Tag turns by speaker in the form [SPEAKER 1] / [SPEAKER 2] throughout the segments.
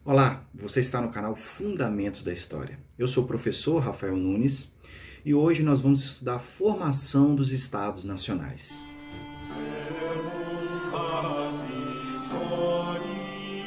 [SPEAKER 1] Olá, você está no canal Fundamentos da História. Eu sou o professor Rafael Nunes e hoje nós vamos estudar a formação dos Estados Nacionais.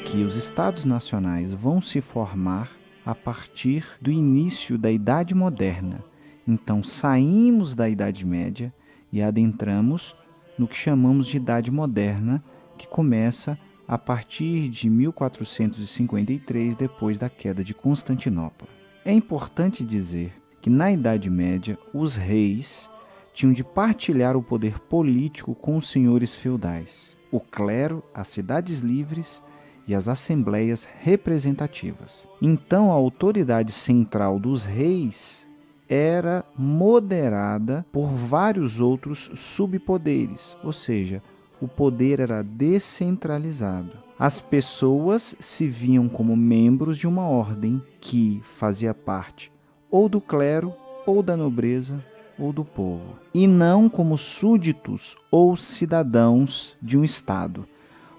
[SPEAKER 2] Que os Estados Nacionais vão se formar a partir do início da Idade Moderna. Então, saímos da Idade Média e adentramos no que chamamos de Idade Moderna, que começa a partir de 1453, depois da queda de Constantinopla. É importante dizer que na Idade Média os reis tinham de partilhar o poder político com os senhores feudais, o clero, as cidades livres e as assembleias representativas. Então, a autoridade central dos reis era moderada por vários outros subpoderes, ou seja, o poder era descentralizado. As pessoas se viam como membros de uma ordem que fazia parte ou do clero, ou da nobreza, ou do povo, e não como súditos ou cidadãos de um Estado,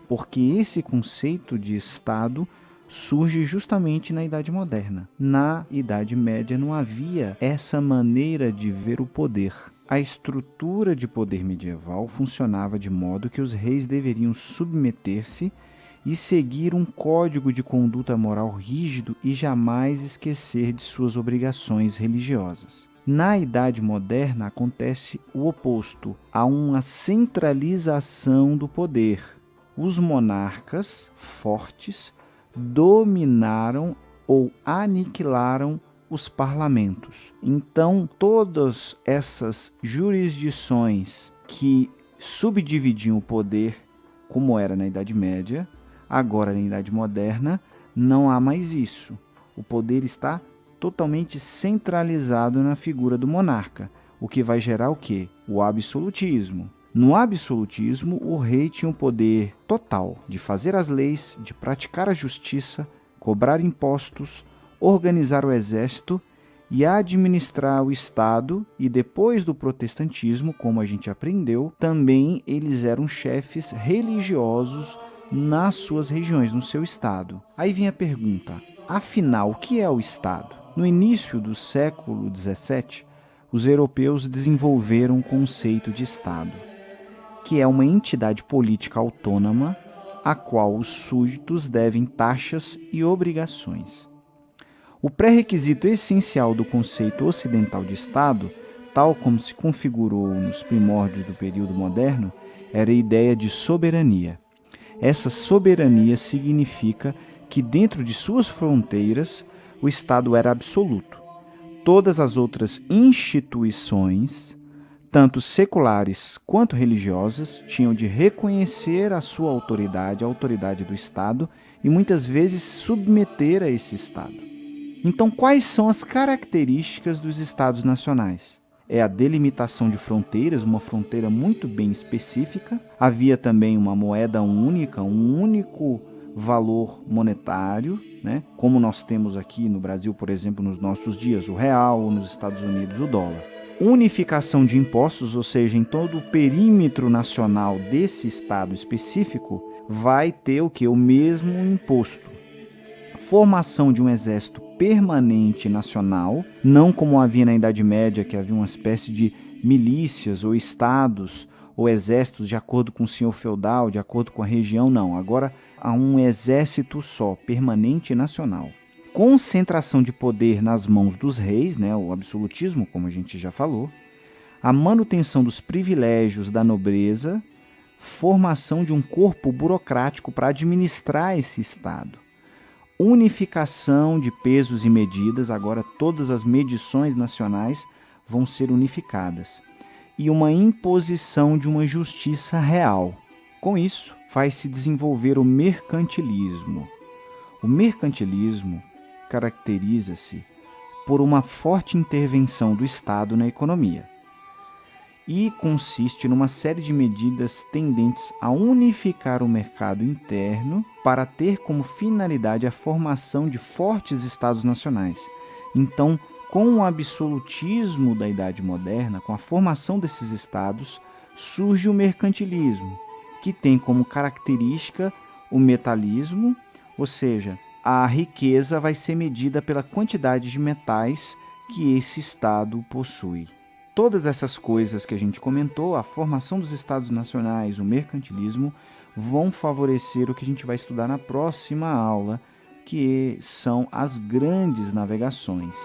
[SPEAKER 2] porque esse conceito de Estado surge justamente na Idade Moderna. Na Idade Média não havia essa maneira de ver o poder. A estrutura de poder medieval funcionava de modo que os reis deveriam submeter-se e seguir um código de conduta moral rígido e jamais esquecer de suas obrigações religiosas. Na Idade Moderna acontece o oposto, há uma centralização do poder. Os monarcas fortes dominaram ou aniquilaram os parlamentos. Então, todas essas jurisdições que subdividiam o poder, como era na Idade Média, agora na Idade Moderna, não há mais isso. O poder está totalmente centralizado na figura do monarca, o que vai gerar o quê? O absolutismo. No absolutismo, o rei tinha o poder total de fazer as leis, de praticar a justiça, cobrar impostos, organizar o exército e administrar o Estado, e depois do protestantismo, como a gente aprendeu, também eles eram chefes religiosos nas suas regiões, no seu Estado. Aí vem a pergunta, afinal, o que é o Estado? No início do século XVII, os europeus desenvolveram o conceito de Estado, que é uma entidade política autônoma a qual os súditos devem taxas e obrigações. O pré-requisito essencial do conceito ocidental de Estado, tal como se configurou nos primórdios do período moderno, era a ideia de soberania. Essa soberania significa que dentro de suas fronteiras o Estado era absoluto. Todas as outras instituições, tanto seculares quanto religiosas, tinham de reconhecer a sua autoridade, a autoridade do Estado, e muitas vezes submeter a esse Estado. Então, quais são as características dos Estados nacionais? É a delimitação de fronteiras, uma fronteira muito bem específica. Havia também uma moeda única, um único valor monetário, né? Como nós temos aqui no Brasil, por exemplo, nos nossos dias, o real, ou nos Estados Unidos, o dólar. Unificação de impostos, ou seja, em todo o perímetro nacional desse estado específico, vai ter o que? O mesmo imposto. Formação de um exército permanente nacional, não como havia na Idade Média, que havia uma espécie de milícias ou estados ou exércitos de acordo com o senhor feudal, de acordo com a região, não. Agora há um exército só, permanente e nacional. Concentração de poder nas mãos dos reis, né, o absolutismo, como a gente já falou. A manutenção dos privilégios da nobreza, formação de um corpo burocrático para administrar esse estado. Unificação de pesos e medidas, agora todas as medições nacionais vão ser unificadas. E uma imposição de uma justiça real. Com isso, vai se desenvolver o mercantilismo. O mercantilismo caracteriza-se por uma forte intervenção do Estado na economia e consiste numa série de medidas tendentes a unificar o mercado interno para ter como finalidade a formação de fortes estados nacionais. Então, com o absolutismo da Idade Moderna, com a formação desses estados, surge o mercantilismo, que tem como característica o metalismo, ou seja, a riqueza vai ser medida pela quantidade de metais que esse estado possui. Todas essas coisas que a gente comentou, a formação dos estados nacionais, o mercantilismo, vão favorecer o que a gente vai estudar na próxima aula, que são as grandes navegações.